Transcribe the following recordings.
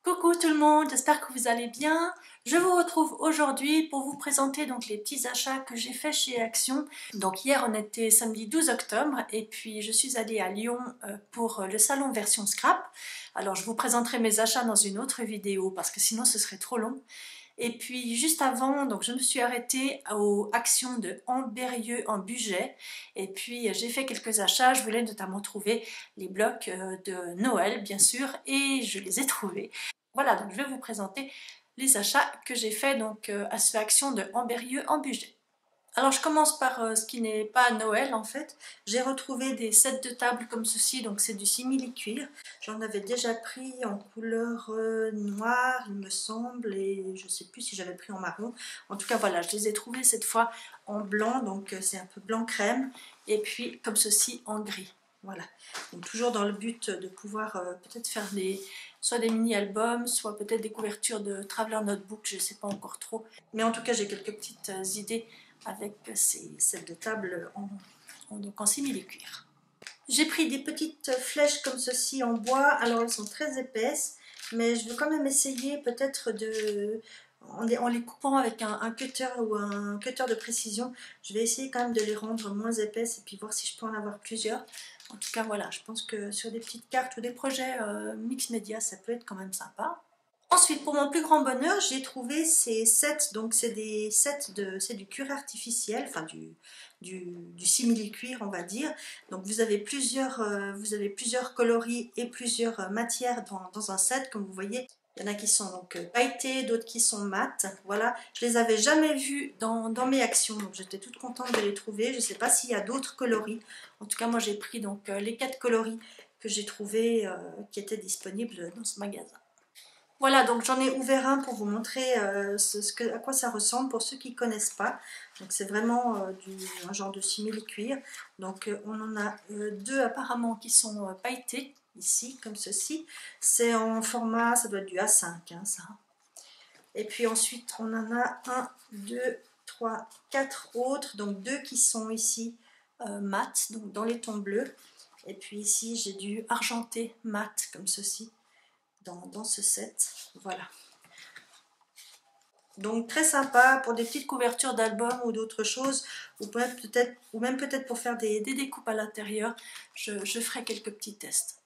Coucou tout le monde, j'espère que vous allez bien. Je vous retrouve aujourd'hui pour vous présenter donc les petits achats que j'ai fait chez Action. Donc hier on était samedi 12 octobre et puis je suis allée à Lyon pour le salon version scrap. Alors je vous présenterai mes achats dans une autre vidéo parce que sinon ce serait trop long. Et puis juste avant, donc je me suis arrêtée aux actions de Ambérieux en Bugey. Et puis j'ai fait quelques achats, je voulais notamment trouver les blocs de Noël bien sûr et je les ai trouvés. Voilà, donc je vais vous présenter les achats que j'ai fait donc à cette action de Ambérieux en Bugey. Alors je commence par ce qui n'est pas Noël en fait. J'ai retrouvé des sets de table comme ceci, donc c'est du simili-cuir. J'en avais déjà pris en couleur noire il me semble, et je ne sais plus si j'avais pris en marron. En tout cas voilà, je les ai trouvés cette fois en blanc, donc c'est un peu blanc crème, et puis comme ceci en gris. Voilà, donc toujours dans le but de pouvoir peut-être faire soit des mini-albums, soit peut-être des couvertures de Traveler Notebook, je ne sais pas encore trop. Mais en tout cas j'ai quelques petites idées avec ces sets de table donc en simili-cuir. J'ai pris des petites flèches comme ceci en bois, alors elles sont très épaisses, mais je veux quand même essayer peut-être en les coupant avec un cutter ou un cutter de précision, je vais essayer quand même de les rendre moins épaisses et puis voir si je peux en avoir plusieurs. En tout cas voilà, je pense que sur des petites cartes ou des projets mix média, ça peut être quand même sympa. Ensuite, pour mon plus grand bonheur, j'ai trouvé ces sets, donc c'est des sets c'est du cuir artificiel, enfin du simili-cuir on va dire. Donc vous avez plusieurs coloris et plusieurs matières dans un set, comme vous voyez. Il y en a qui sont donc pailletés, d'autres qui sont mat. Voilà, je les avais jamais vus dans mes actions, donc j'étais toute contente de les trouver. Je ne sais pas s'il y a d'autres coloris. En tout cas, moi j'ai pris donc les 4 coloris que j'ai trouvés qui étaient disponibles dans ce magasin. Voilà, donc j'en ai ouvert un pour vous montrer à quoi ça ressemble pour ceux qui ne connaissent pas. Donc c'est vraiment un genre de simili-cuir. Donc on en a deux apparemment qui sont pailletés, ici, comme ceci. C'est en format, ça doit être du A5, hein, ça. Et puis ensuite on en a 1, 2, 3, 4 autres. Donc deux qui sont ici mat, donc dans les tons bleus. Et puis ici j'ai du argenté mat, comme ceci. Dans ce set, voilà. Donc très sympa pour des petites couvertures d'albums ou d'autres choses, ou même peut-être pour faire des découpes à l'intérieur. Je ferai quelques petits tests.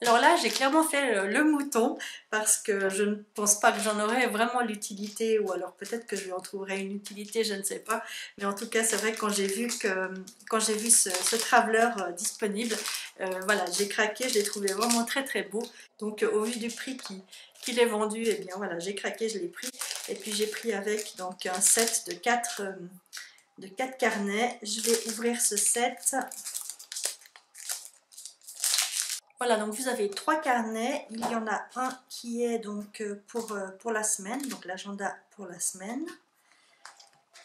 Alors là, j'ai clairement fait le mouton parce que je ne pense pas que j'en aurai vraiment l'utilité, ou alors peut-être que je lui en trouverai une utilité, je ne sais pas. Mais en tout cas, c'est vrai que quand j'ai vu ce Traveler disponible, voilà, j'ai craqué, je l'ai trouvé vraiment très très beau. Donc au vu du prix qu'il est vendu, et bien voilà, j'ai craqué, je l'ai pris. Et puis j'ai pris avec donc un set de 4 carnets. Je vais ouvrir ce set. Voilà, donc vous avez 3 carnets. Il y en a un qui est donc pour la semaine, donc l'agenda pour la semaine.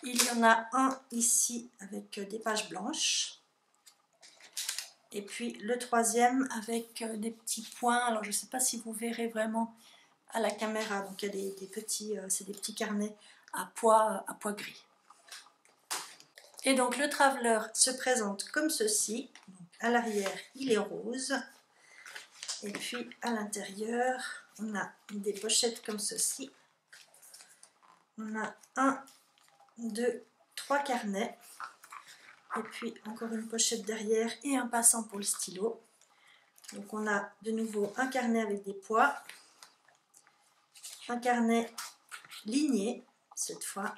Il y en a un ici avec des pages blanches. Et puis le troisième avec des petits points. Alors je ne sais pas si vous verrez vraiment à la caméra. Donc il y a c'est des petits carnets à pois gris. Et donc le Traveler se présente comme ceci. Donc, à l'arrière, il est rose. Et puis à l'intérieur, on a des pochettes comme ceci. On a 1, 2, 3 carnets. Et puis encore une pochette derrière et un passant pour le stylo. Donc on a de nouveau un carnet avec des pois. Un carnet ligné cette fois.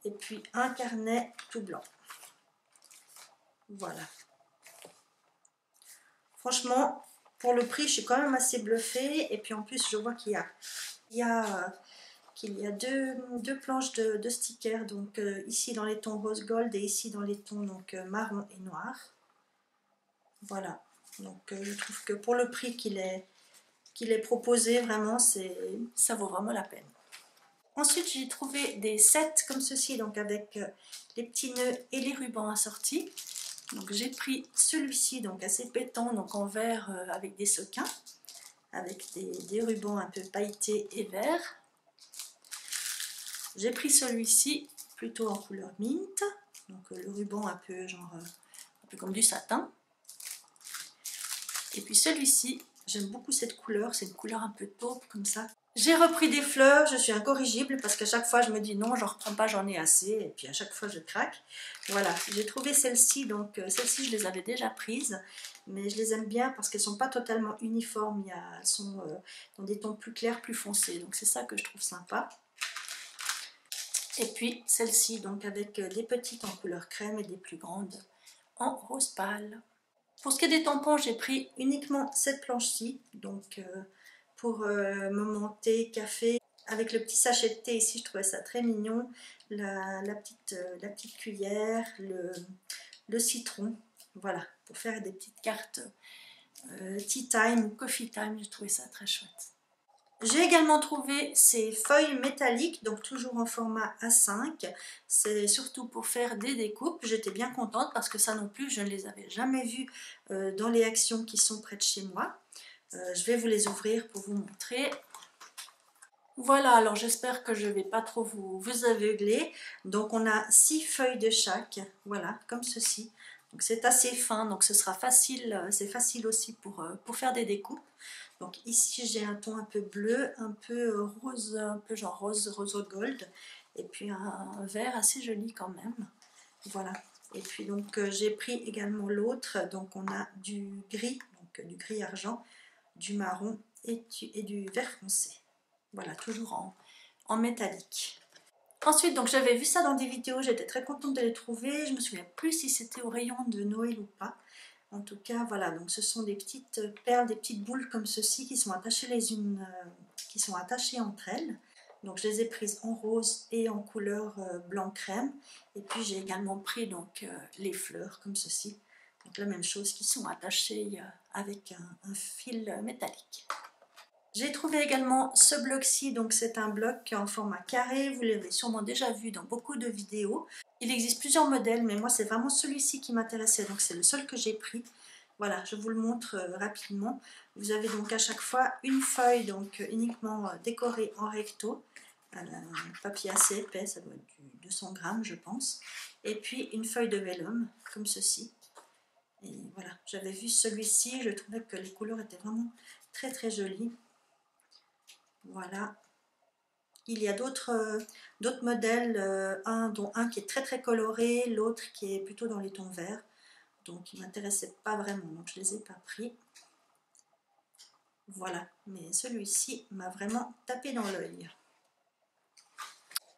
Et puis un carnet tout blanc. Voilà. Franchement, pour le prix, je suis quand même assez bluffée. Et puis en plus, je vois qu'il y a deux planches de stickers. Donc ici dans les tons rose gold et ici dans les tons donc, marron et noir. Voilà. Donc je trouve que pour le prix qu'il est proposé, vraiment, ça vaut vraiment la peine. Ensuite, j'ai trouvé des sets comme ceci, donc avec les petits nœuds et les rubans assortis. Donc j'ai pris celui-ci, donc assez pétant, donc en vert avec des sequins, avec des rubans un peu pailletés et verts. J'ai pris celui-ci plutôt en couleur mint, donc le ruban un peu genre un peu comme du satin. Et puis celui-ci, J'aime beaucoup cette couleur, c'est une couleur un peu taupe comme ça. J'ai repris des fleurs, je suis incorrigible parce qu'à chaque fois je me dis non, j'en reprends pas, j'en ai assez, et puis à chaque fois je craque. Voilà, j'ai trouvé celles-ci, donc celles-ci je les avais déjà prises, mais je les aime bien parce qu'elles sont pas totalement uniformes, elles sont dans des tons plus clairs, plus foncés, donc c'est ça que je trouve sympa. Et puis celle-ci, donc avec des petites en couleur crème et des plus grandes en rose pâle. Pour ce qui est des tampons, j'ai pris uniquement cette planche-ci, donc pour moment thé, café. Avec le petit sachet de thé ici, je trouvais ça très mignon. La petite cuillère, le citron, voilà, pour faire des petites cartes tea time ou coffee time, j'ai trouvé ça très chouette. J'ai également trouvé ces feuilles métalliques, donc toujours en format A5. C'est surtout pour faire des découpes. J'étais bien contente parce que ça non plus, je ne les avais jamais vues dans les actions qui sont près de chez moi. Je vais vous les ouvrir pour vous montrer. Voilà, alors j'espère que je ne vais pas trop vous aveugler. Donc on a 6 feuilles de chaque, voilà, comme ceci. Donc c'est assez fin, donc ce sera facile, c'est facile aussi pour faire des découpes. Donc ici j'ai un ton un peu bleu, un peu rose, un peu genre rose gold, et puis un vert assez joli quand même. Voilà. Et puis donc j'ai pris également l'autre, donc on a du gris, donc du gris argent, du marron et du vert foncé. Voilà, toujours en métallique. Ensuite, donc j'avais vu ça dans des vidéos, j'étais très contente de les trouver. Je me souviens plus si c'était au rayon de Noël ou pas. En tout cas, voilà, donc ce sont des petites perles, des petites boules comme ceci qui sont attachées les unes, qui sont attachées entre elles. Donc je les ai prises en rose et en couleur blanc crème. Et puis j'ai également pris donc les fleurs comme ceci. Donc la même chose, qui sont attachées avec un fil métallique. J'ai trouvé également ce bloc-ci, donc c'est un bloc en format carré, vous l'avez sûrement déjà vu dans beaucoup de vidéos. Il existe plusieurs modèles, mais moi c'est vraiment celui-ci qui m'intéressait, donc c'est le seul que j'ai pris. Voilà, je vous le montre rapidement. Vous avez donc à chaque fois une feuille donc uniquement décorée en recto, un papier assez épais, ça doit être du 200 grammes je pense, et puis une feuille de vélum comme ceci. Et voilà, j'avais vu celui-ci, je trouvais que les couleurs étaient vraiment très très jolies. Voilà. Il y a d'autres modèles, dont un qui est très très coloré, l'autre qui est plutôt dans les tons verts. Donc ils ne m'intéressaient pas vraiment, donc je ne les ai pas pris. Voilà, mais celui-ci m'a vraiment tapé dans l'œil.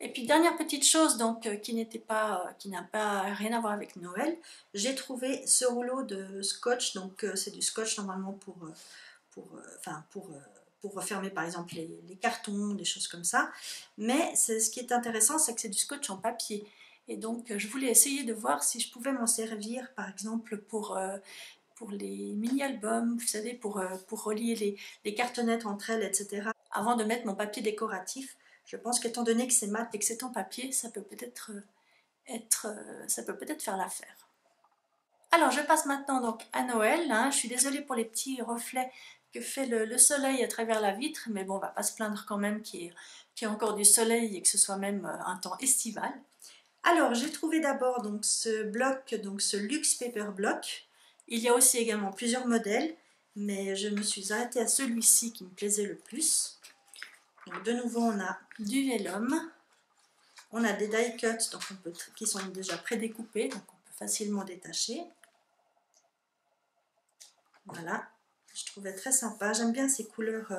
Et puis dernière petite chose donc qui n'a pas rien à voir avec Noël, j'ai trouvé ce rouleau de scotch, donc c'est du scotch normalement pour refermer par exemple les cartons, des choses comme ça. Mais ce qui est intéressant, c'est que c'est du scotch en papier. Et donc je voulais essayer de voir si je pouvais m'en servir par exemple pour les mini-albums, vous savez, pour relier les cartonnettes entre elles, etc. Avant de mettre mon papier décoratif. Je pense qu'étant donné que c'est mat et que c'est en papier, ça peut peut-être faire l'affaire. Alors je passe maintenant donc à Noël, hein. Je suis désolée pour les petits reflets que fait le soleil à travers la vitre, mais bon, on va pas se plaindre quand même qu'il y ait encore du soleil et que ce soit même un temps estival. Alors j'ai trouvé d'abord donc ce bloc, donc ce Luxe Paper Block. Il y a aussi également plusieurs modèles, mais je me suis arrêtée à celui-ci qui me plaisait le plus. Donc de nouveau on a du vélum, on a des die cuts donc qui sont déjà prédécoupés, donc on peut facilement détacher. Voilà, je trouvais très sympa, j'aime bien ces couleurs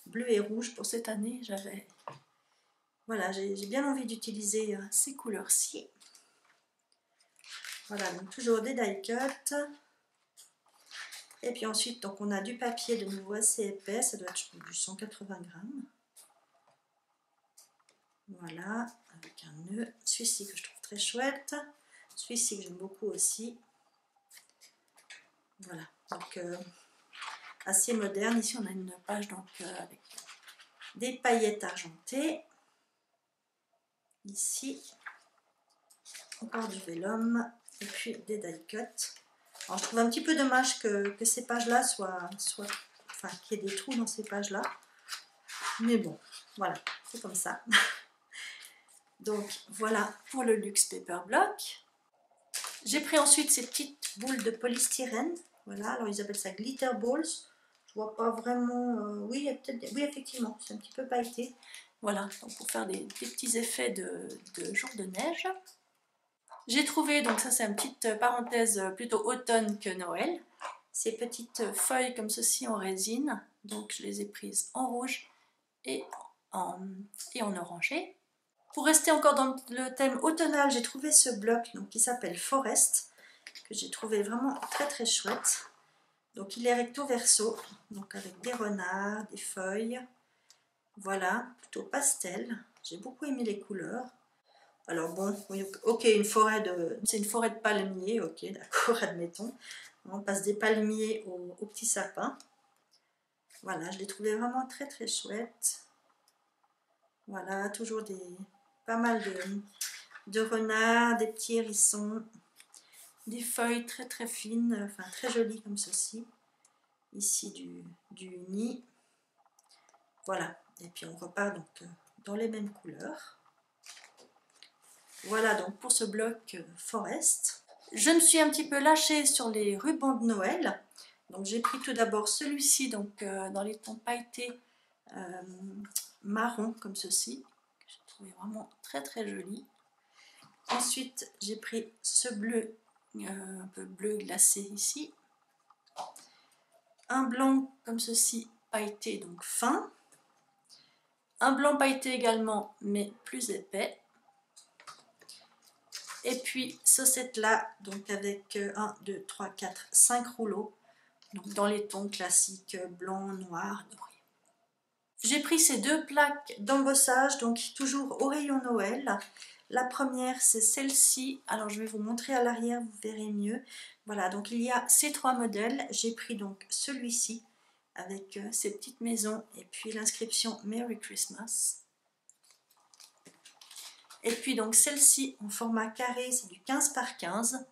bleu et rouge pour cette année. Voilà, j'ai bien envie d'utiliser ces couleurs-ci. Voilà, donc toujours des die cuts. Et puis ensuite, donc on a du papier de nouveau assez épais, ça doit être du 180 grammes. Voilà, avec un nœud. Celui-ci que je trouve très chouette. Celui-ci que j'aime beaucoup aussi. Voilà, donc assez moderne. Ici, on a une page donc, avec des paillettes argentées. Ici, encore du vélum. Et puis des die cuts. Alors, je trouve un petit peu dommage que ces pages-là enfin, qu'il y ait des trous dans ces pages-là. Mais bon, voilà, c'est comme ça. Donc voilà pour le Luxe Paper Block. J'ai pris ensuite ces petites boules de polystyrène. Voilà, alors ils appellent ça glitter balls. Je vois pas vraiment, oui, il y a peut-être, oui effectivement, c'est un petit peu pailleté. Voilà, donc pour faire des petits effets de jour de neige. J'ai trouvé, donc ça c'est une petite parenthèse plutôt automne que Noël, ces petites feuilles comme ceci en résine, donc je les ai prises en rouge et en orangé. Pour rester encore dans le thème automnal, j'ai trouvé ce bloc donc, qui s'appelle Forest, que j'ai trouvé vraiment très très chouette. Donc il est recto verso, donc avec des renards, des feuilles, voilà, plutôt pastel. J'ai beaucoup aimé les couleurs. Alors bon, oui, ok, c'est une forêt de palmiers, ok, d'accord, admettons. On passe des palmiers aux petits sapins. Voilà, je l'ai trouvé vraiment très très chouette. Voilà, toujours pas mal de renards, des petits hérissons, des feuilles très très fines, enfin très jolies comme ceci. Ici du nid. Voilà, et puis on repart donc dans les mêmes couleurs. Voilà donc pour ce bloc Forest. Je me suis un petit peu lâchée sur les rubans de Noël. Donc j'ai pris tout d'abord celui-ci donc dans les tons pailletés marron comme ceci, que j'ai trouvé vraiment très très joli. Ensuite j'ai pris ce bleu, un peu bleu glacé ici. Un blanc comme ceci pailleté donc fin. Un blanc pailleté également mais plus épais. Et puis ce set là donc avec 1, 2, 3, 4, 5 rouleaux donc dans les tons classiques blanc, noir, doré. J'ai pris ces deux plaques d'embossage donc toujours au rayon Noël. La première c'est celle-ci, alors je vais vous montrer à l'arrière, vous verrez mieux. Voilà, donc il y a ces trois modèles. J'ai pris donc celui-ci avec ces petites maisons et puis l'inscription Merry Christmas. Et puis donc celle-ci en format carré, c'est du 15 par 15,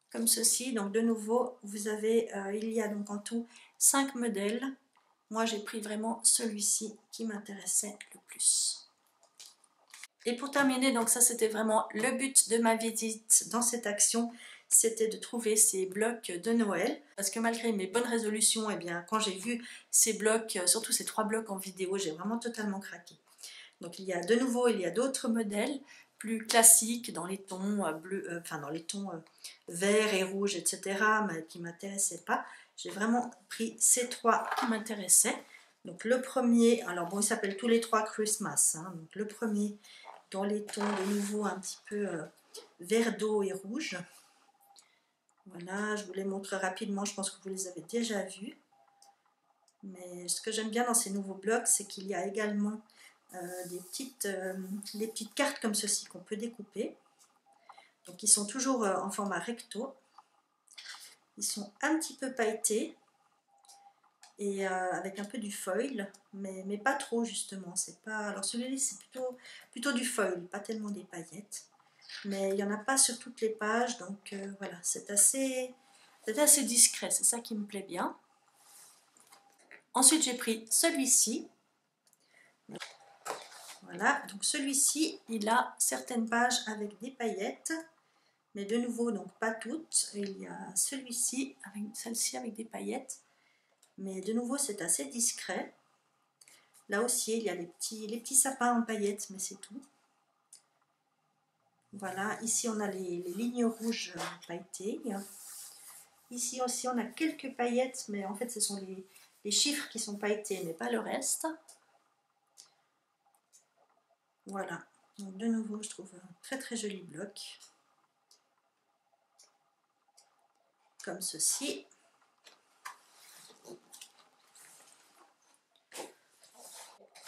comme ceci. Donc de nouveau, vous avez, il y a donc en tout 5 modèles. Moi j'ai pris vraiment celui-ci qui m'intéressait le plus. Et pour terminer, donc ça c'était vraiment le but de ma visite dans cette action, c'était de trouver ces blocs de Noël. Parce que malgré mes bonnes résolutions, et bien quand j'ai vu ces blocs, surtout ces 3 blocs en vidéo, j'ai vraiment totalement craqué. Donc il y a de nouveau, il y a d'autres modèles plus classiques dans les tons bleus, enfin dans les tons verts et rouges, etc. mais qui ne m'intéressaient pas. J'ai vraiment pris ces 3 qui m'intéressaient. Donc le premier, alors bon, ils s'appellent tous les 3 Christmas. Hein, donc le premier dans les tons de nouveau un petit peu vert d'eau et rouge. Voilà, je vous les montre rapidement, je pense que vous les avez déjà vus. Mais ce que j'aime bien dans ces nouveaux blocs, c'est qu'il y a également des petites cartes comme ceci qu'on peut découper. Donc ils sont toujours en format recto. Ils sont un petit peu pailletés et avec un peu du foil, mais pas trop justement. C'est pas. Alors celui-là c'est plutôt du foil, pas tellement des paillettes. Mais il n'y en a pas sur toutes les pages, donc voilà, c'est assez discret, c'est ça qui me plaît bien. Ensuite j'ai pris celui-ci. Voilà, donc celui-ci, il a certaines pages avec des paillettes, mais de nouveau, donc pas toutes. Il y a celui-ci, avec celle-ci avec des paillettes, mais de nouveau, c'est assez discret. Là aussi, il y a les petits sapins en paillettes, mais c'est tout. Voilà, ici on a les lignes rouges pailletées. Ici aussi, on a quelques paillettes, mais en fait, ce sont les chiffres qui sont pailletés, mais pas le reste. Voilà, donc de nouveau, je trouve un très très joli bloc. Comme ceci.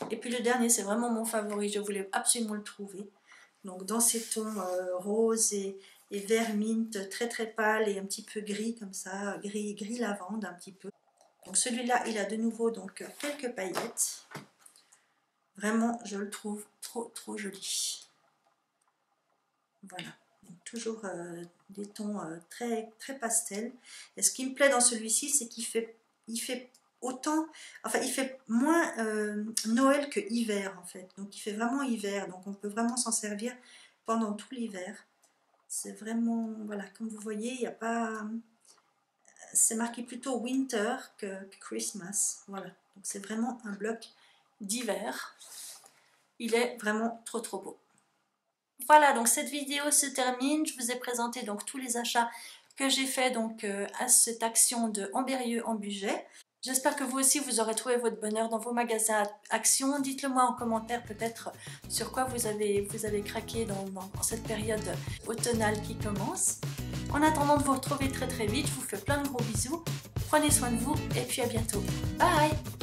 Et puis le dernier, c'est vraiment mon favori, je voulais absolument le trouver. Donc dans ces tons rose et vert mint, très très pâle et un petit peu gris comme ça, gris lavande un petit peu. Donc celui-là, il a de nouveau donc quelques paillettes. Vraiment, je le trouve trop joli. Voilà, donc toujours des tons très pastel. Et ce qui me plaît dans celui-ci, c'est qu'il fait autant, enfin il fait moins Noël que hiver en fait, donc il fait vraiment hiver, donc on peut vraiment s'en servir pendant tout l'hiver. C'est vraiment, voilà, comme vous voyez, il n'y a pas, c'est marqué plutôt winter que Christmas. Voilà, donc c'est vraiment un bloc d'hiver. Il est vraiment trop beau. Voilà, donc cette vidéo se termine. Je vous ai présenté donc tous les achats que j'ai fait donc à cette action de Ambérieux en budget. J'espère que vous aussi vous aurez trouvé votre bonheur dans vos magasins Action. Dites-le moi en commentaire peut-être sur quoi vous avez craqué dans cette période automnale qui commence. En attendant de vous retrouver très vite, je vous fais plein de gros bisous. Prenez soin de vous et puis à bientôt. Bye!